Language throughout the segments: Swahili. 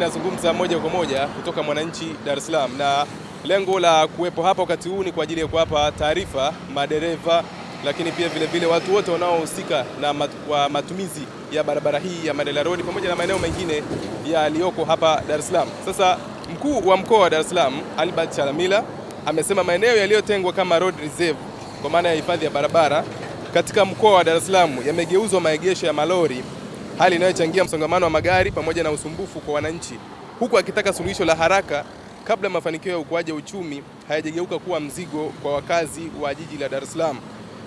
Nazungumza moja kwa moja kutoka Mwananchi Dar es Salaam, na lengo la kuwepo hapa wakati huu ni kwa ajili ya kuwapa taarifa madereva, lakini pia vile watu wote wanaohusika na matumizi ya barabara hii ya Mandela Road pamoja na maeneo mengine yaliyoko hapa Dar es Salaam. Sasa mkuu wa mkoa wa Dar es Salaam Albert Chalamila amesema maeneo yaliyotengwa kama road reserve kwa maana ya hifadhi ya barabara katika mkoa wa Dar es Salaam yamegeuzwa maegesho ya malori, hali inayochangia msongamano wa magari pamoja na usumbufu kwa wananchi, huku akitaka suluhisho la haraka kabla mafanikio ya ukuaji wa uchumi hayajageuka kuwa mzigo kwa wakazi wa jiji la Dar es Salaam.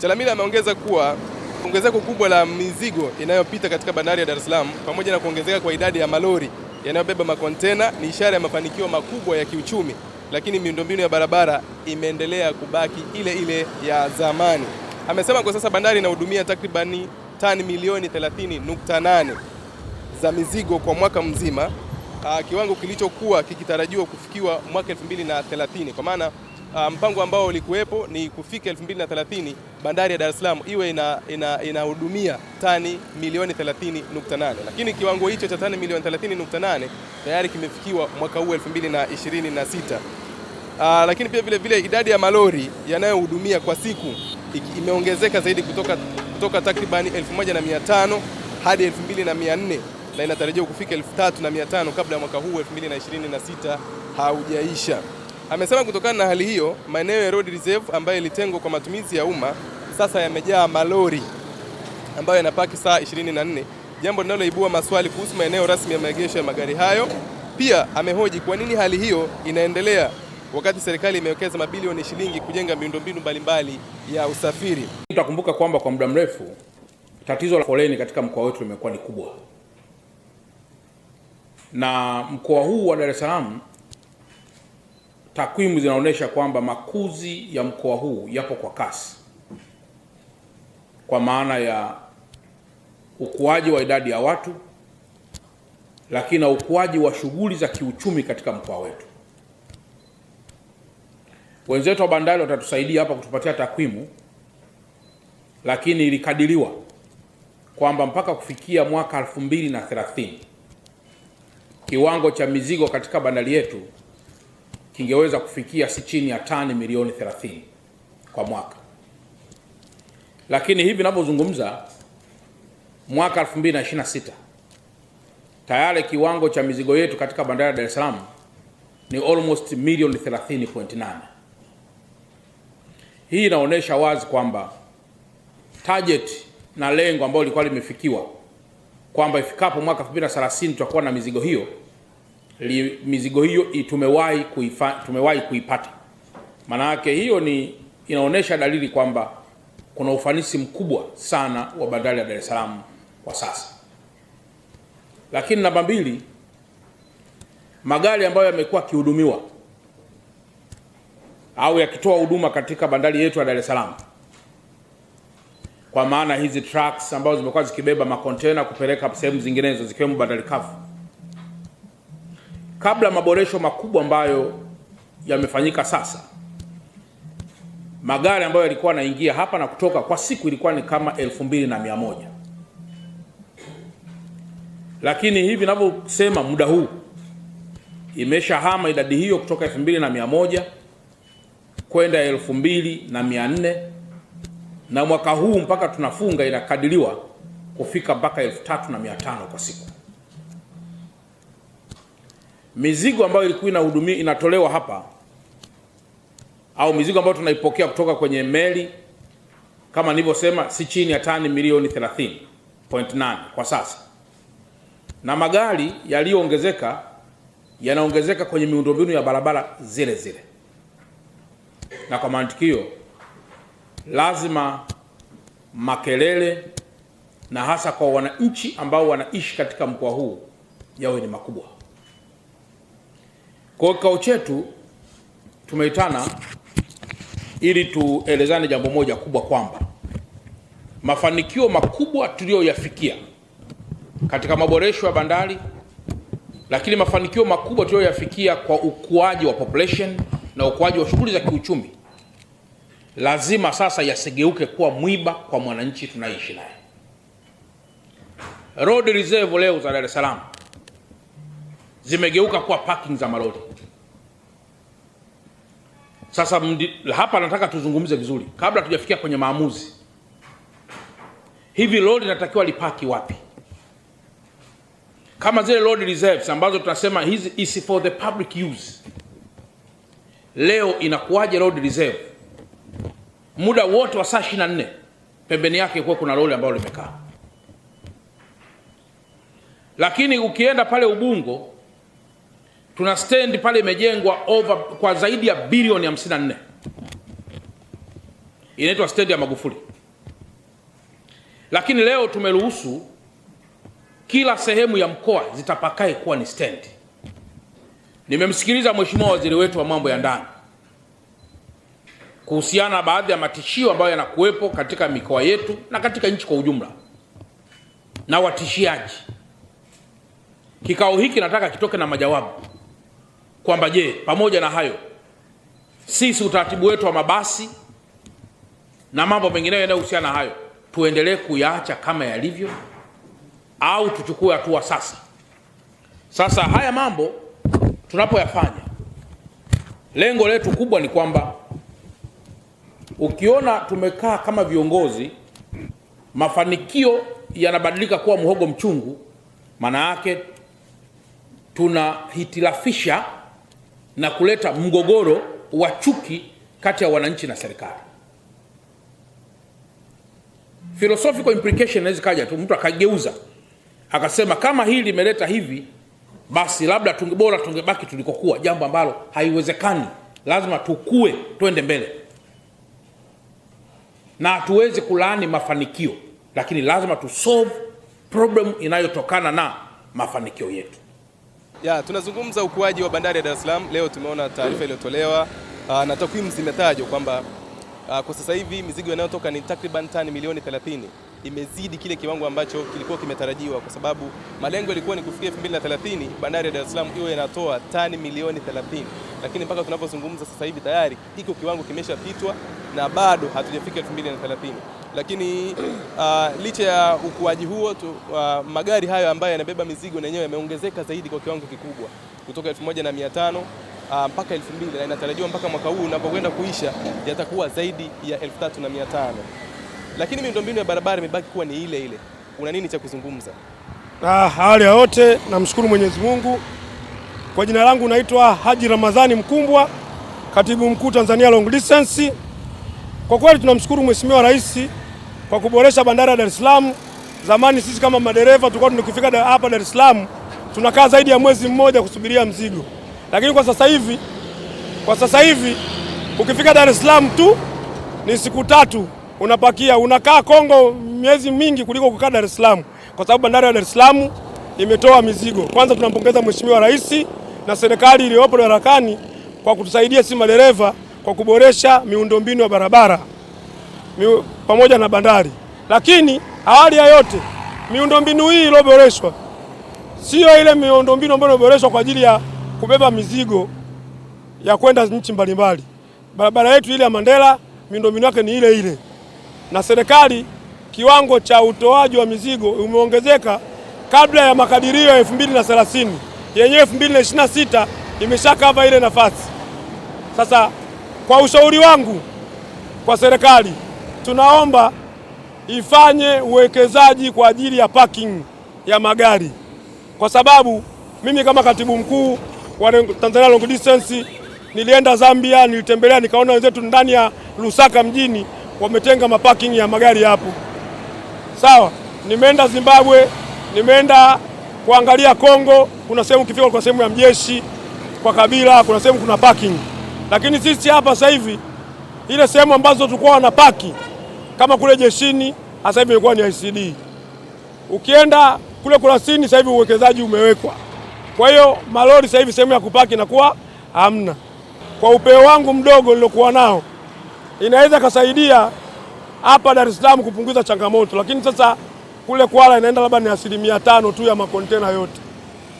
Chalamila ameongeza kuwa ongezeko kubwa la mizigo inayopita katika bandari ya Dar es Salaam pamoja na kuongezeka kwa idadi ya malori yanayobeba makontena ni ishara ya mafanikio makubwa ya kiuchumi, lakini miundombinu ya barabara imeendelea kubaki ile ile ya zamani. Amesema kwa sasa bandari inahudumia takribani tani milioni 30.8 za mizigo kwa mwaka mzima, kiwango kilichokuwa kikitarajiwa kufikiwa mwaka 2030. Kwa maana mpango ambao ulikuwepo ni kufika 2030 bandari ya Dar es Salaam iwe inahudumia tani milioni 30.8, lakini kiwango hicho cha tani milioni 30.8 tayari kimefikiwa mwaka huu 2026. Lakini pia vile idadi ya malori yanayohudumia kwa siku imeongezeka zaidi kutoka takribani 1500 hadi 2400 na inatarajiwa kufika 3500 kabla ya mwaka huu 2026 haujaisha. Amesema kutokana na hali hiyo, maeneo ya road reserve ambayo ilitengwa kwa matumizi ya umma sasa yamejaa malori ambayo yanapaki saa 24, jambo linaloibua maswali kuhusu maeneo rasmi ya maegesho ya magari hayo. Pia amehoji kwa nini hali hiyo inaendelea wakati serikali imewekeza mabilioni shilingi kujenga miundombinu mbalimbali ya usafiri. Tutakumbuka kwamba kwa muda mrefu tatizo la foleni katika mkoa wetu limekuwa ni kubwa, na mkoa huu wa Dar es Salaam, takwimu zinaonyesha kwamba makuzi ya mkoa huu yapo kwa kasi, kwa maana ya ukuaji wa idadi ya watu, lakini na ukuaji wa shughuli za kiuchumi katika mkoa wetu. Wenzetu wa bandari watatusaidia hapa kutupatia takwimu, lakini ilikadiriwa kwamba mpaka kufikia mwaka 2030 kiwango cha mizigo katika bandari yetu kingeweza kufikia si chini ya tani milioni 30 kwa mwaka. Lakini hivi ninavyozungumza, mwaka 2026 tayari kiwango cha mizigo yetu katika bandari ya Dar es Salaam ni almost milioni 30.8. Hii inaonyesha wazi kwamba target na lengo ambalo lilikuwa limefikiwa kwamba ifikapo mwaka 2030 tutakuwa na mizigo hiyo tumewahi kuipata. Maana yake hiyo inaonyesha dalili kwamba kuna ufanisi mkubwa sana wa bandari ya Dar es Salaam kwa sasa. Lakini namba mbili, magari ambayo yamekuwa kihudumiwa au yakitoa huduma katika bandari yetu ya Dar es Salaam, kwa maana hizi trucks ambazo zimekuwa zikibeba makontena kupeleka sehemu zinginezo zikiwemo bandari kavu, kabla maboresho makubwa ambayo yamefanyika sasa, magari ambayo yalikuwa yanaingia hapa na kutoka kwa siku ilikuwa ni kama 2100. Lakini hivi ninavyosema muda huu imeshahama idadi hiyo kutoka 2100 kwenda 2400, na mwaka huu mpaka tunafunga inakadiriwa kufika mpaka 3500 kwa siku. Mizigo ambayo ilikuwa inatolewa hapa au mizigo ambayo tunaipokea kutoka kwenye meli, kama nilivyosema, si chini ya tani milioni 30.8 kwa sasa, na magari yaliyoongezeka yanaongezeka kwenye miundombinu ya barabara zile zile. Na kwa mantikio, lazima makelele na hasa kwa wananchi ambao wanaishi katika mkoa huu yawe ni makubwa. Kwa kikao chetu tumeitana ili tuelezane jambo moja kubwa, kwamba mafanikio makubwa tuliyoyafikia katika maboresho ya bandari, lakini mafanikio makubwa tuliyoyafikia kwa ukuaji wa population na ukuaji wa shughuli za kiuchumi, lazima sasa yasigeuke kuwa mwiba kwa mwananchi tunaishi naye. Road reserve leo za Dar es Salaam zimegeuka kuwa parking za malori. Sasa hapa nataka tuzungumze vizuri kabla tujafikia kwenye maamuzi. Hivi lori linatakiwa lipaki wapi? Kama zile road reserves ambazo tunasema hizi is for the public use, leo inakuwaje road reserve muda wote wa saa 24 pembeni yake kuwa kuna lori ambalo limekaa? Lakini ukienda pale Ubungo tuna stand pale imejengwa kwa zaidi ya bilioni 54, inaitwa stand ya Magufuli. Lakini leo tumeruhusu kila sehemu ya mkoa zitapakae kuwa ni stand. Nimemsikiliza Mheshimiwa Waziri wetu wa mambo ya ndani kuhusiana na baadhi ya matishio ambayo yanakuwepo katika mikoa yetu na katika nchi kwa ujumla na watishiaji. Kikao hiki nataka kitoke na majawabu kwamba je, pamoja na hayo sisi utaratibu wetu wa mabasi na mambo mengineyo yanayohusiana na hayo tuendelee kuyaacha kama yalivyo au tuchukue hatua sasa? Sasa haya mambo tunapoyafanya, lengo letu kubwa ni kwamba ukiona tumekaa kama viongozi mafanikio yanabadilika kuwa muhogo mchungu, maana yake tunahitilafisha na kuleta mgogoro wa chuki kati ya wananchi na serikali. Philosophical implication inaweza kaja tu, mtu akageuza akasema kama hili limeleta hivi, basi labda tungebaki tulikokuwa, jambo ambalo haiwezekani. Lazima tukue, twende mbele, na hatuwezi kulaani mafanikio, lakini lazima tu solve problem inayotokana na mafanikio yetu. Tunazungumza ukuaji wa bandari ya Dar es Salaam. Leo tumeona taarifa iliyotolewa na takwimu zimetajwa kwamba kwa sasa hivi mizigo inayotoka ni takriban tani milioni 30. Imezidi kile kiwango ambacho kilikuwa kimetarajiwa, kwa sababu malengo yalikuwa ni kufikia 2030 bandari ya Dar es Salaam iwe inatoa tani milioni 30, lakini mpaka tunapozungumza sasa hivi tayari hiko kiwango kimeshapitwa na bado hatujafika 2030. Lakini licha ya ukuaji huo magari hayo ambayo yanabeba mizigo na yenyewe yameongezeka zaidi kwa kiwango kikubwa kutoka 1500 mpaka 2000, na inatarajiwa mpaka mwaka huu unapokwenda kuisha yatakuwa zaidi ya 3500. Lakini miundombinu ya barabara imebaki kuwa ni ile ile. Una nini cha kuzungumza? Hali ya yote namshukuru Mwenyezi Mungu. Kwa jina langu naitwa Haji Ramadhani Mkumbwa, Katibu Mkuu Tanzania Long Distance. Kwa kweli tunamshukuru Mheshimiwa Rais kwa kuboresha bandari ya Dar es Salaam. Zamani sisi kama madereva tulikuwa tunakifika hapa Dar es Salaam tunakaa zaidi ya mwezi mmoja kusubiria mzigo. Lakini kwa sasa hivi ukifika Dar es Salaam tu ni siku 3 unapakia, unakaa Kongo miezi mingi kuliko kukaa Dar es Salaam, kwa sababu bandari ya Dar es Salaam imetoa mizigo. Kwanza tunampongeza Mheshimiwa Rais na serikali iliyopo madarakani kwa kutusaidia sisi madereva kwa kuboresha miundombinu ya barabara pamoja na bandari. Lakini awali ya yote miundombinu hii iliyoboreshwa sio ile miundombinu ambayo imeboreshwa kwa ajili ya kubeba mizigo ya kwenda nchi mbalimbali. Barabara yetu ile ya Mandela miundombinu yake ni ile ile, na serikali kiwango cha utoaji wa mizigo umeongezeka kabla ya makadirio ya 2030. Yenyewe 2026 imeshakava ile nafasi. Sasa kwa ushauri wangu kwa serikali, tunaomba ifanye uwekezaji kwa ajili ya parking ya magari, kwa sababu mimi kama katibu mkuu wa Tanzania Long Distance nilienda Zambia, nilitembelea, nikaona wenzetu ndani ya Lusaka mjini wametenga maparking ya magari hapo. Sawa, nimeenda Zimbabwe, nimeenda kuangalia Kongo, kuna sehemu kifika kwa sehemu ya mjeshi kwa Kabila, kuna sehemu kuna parking. Lakini sisi hapa sasa hivi ile sehemu ambazo tulikuwa na parking kama kule jeshini sasa hivi imekuwa ni ICD. Ukienda kule Kurasini sasa hivi uwekezaji umewekwa. Kwa hiyo malori sasa hivi sehemu ya kupaki inakuwa hamna. Kwa upeo wangu mdogo nilokuwa nao, inaweza kasaidia hapa Dar es Salaam kupunguza changamoto, lakini sasa kule Kwala inaenda labda ni 5% tu ya makontena yote.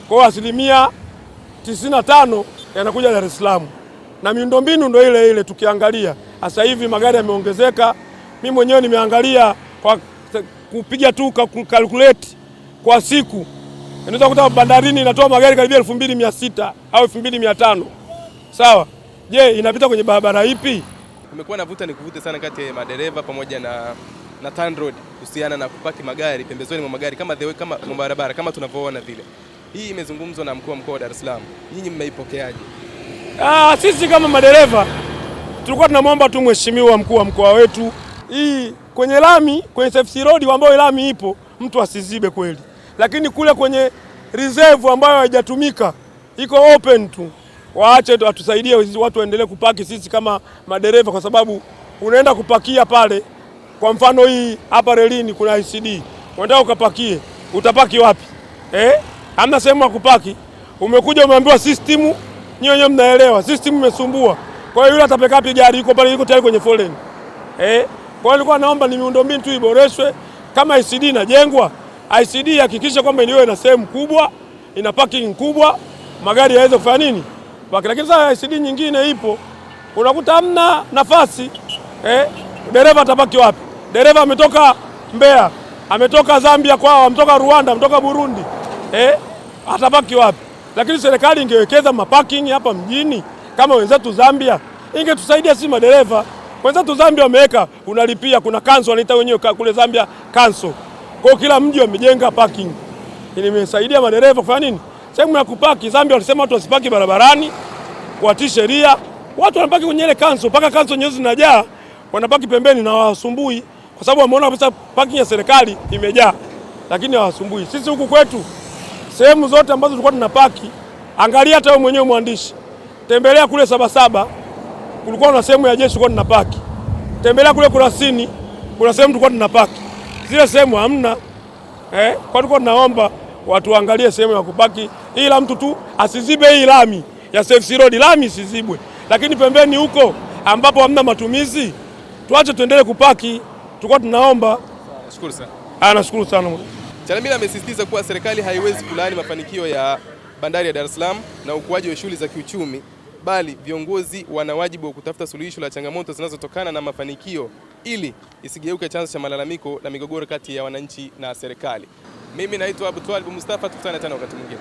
Kwa hiyo 95% yanakuja Dar es Salaam. Na miundombinu ndio ile ile. Tukiangalia sasa hivi magari yameongezeka. Mimi mwenyewe nimeangalia kwa kupiga tu calculate kwa siku Unaweza kukuta bandarini inatoa magari karibia 2600 au 2500. Sawa. Je, inapita kwenye barabara ipi? Kumekuwa na vuta ni kuvute sana kati ya madereva pamoja na TANROADS kuhusiana na kupaki magari pembezoni mwa magari kama barabara kama tunavyoona vile. Hii imezungumzwa na mkuu wa mkoa wa Dar es Salaam. Nyinyi mmeipokeaje? Sisi kama madereva tulikuwa tunamwomba tu mheshimiwa mkuu wa mkoa wetu, hii kwenye lami, kwenye safety road ambayo lami ipo, mtu asizibe kweli. Lakini kule kwenye reserve ambayo haijatumika iko open tu, waache atusaidie watu waendelee kupaki sisi kama madereva, kwa sababu unaenda kupakia pale, kwa mfano hii hapa relini kuna ICD, unataka ukapakie, utapaki wapi? Hamna sehemu ya kupaki. Umekuja umeambiwa system, nyinyi wenyewe mnaelewa system imesumbua. Kwa hiyo yule atapeka gari yuko pale, yuko tayari kwenye foleni. Kwa hiyo nilikuwa naomba ni miundombinu tu iboreshwe, kama ICD inajengwa, ICD hakikisha kwamba iwe na sehemu kubwa, ina parking kubwa, magari yaweze kufanya nini? Lakini sasa ICD nyingine ipo, unakuta hamna nafasi. Dereva atapaki wapi? Dereva ametoka Mbeya, ametoka Zambia kwao, ametoka Rwanda, ametoka Burundi. Atapaki wapi? Lakini serikali ingewekeza maparking hapa mjini kama wenzetu Zambia, ingetusaidia sisi madereva. Wenzetu Zambia wameweka, unalipia, kuna kanso wanaita wenyewe kule Zambia kanso. Kwa kila mji wamejenga parking. Imesaidia madereva kufanya nini? Sehemu ya kupaki. Zambia walisema watu wasipaki barabarani, kuatii sheria. Watu wanapaki kwenye ile kanso, mpaka kanso nyeusi zinajaa, wanapaki pembeni na hawasumbui, kwa sababu wameona kabisa parking ya serikali imejaa, lakini hawasumbui. Sisi huku kwetu sehemu zote ambazo tulikuwa tunapaki, angalia hata wewe mwenyewe mwandishi, tembelea kule Sabasaba, kulikuwa na sehemu ya jeshi tulikuwa tunapaki. Tembelea kule Kurasini, kuna sehemu tulikuwa tunapaki. Zile sehemu hamna. Kwa tulikuwa tunaomba watu waangalie sehemu ya kupaki, ila mtu tu asizibe hii lami ya safety road, lami isizibwe. Lakini pembeni huko ambapo hamna matumizi, tuache tuendelee kupaki. Tulikuwa tunaomba. Nashukuru sana. Nashukuru sana. Chalamila amesisitiza kuwa serikali haiwezi kulaani mafanikio ya bandari ya Dar es Salaam na ukuaji wa shughuli za kiuchumi, bali viongozi wana wajibu wa kutafuta suluhisho la changamoto zinazotokana na mafanikio ili isigeuke chanzo cha malalamiko na migogoro kati ya wananchi na serikali. Mimi naitwa Abutwalib Mustafa, tukutane tena wakati mwingine.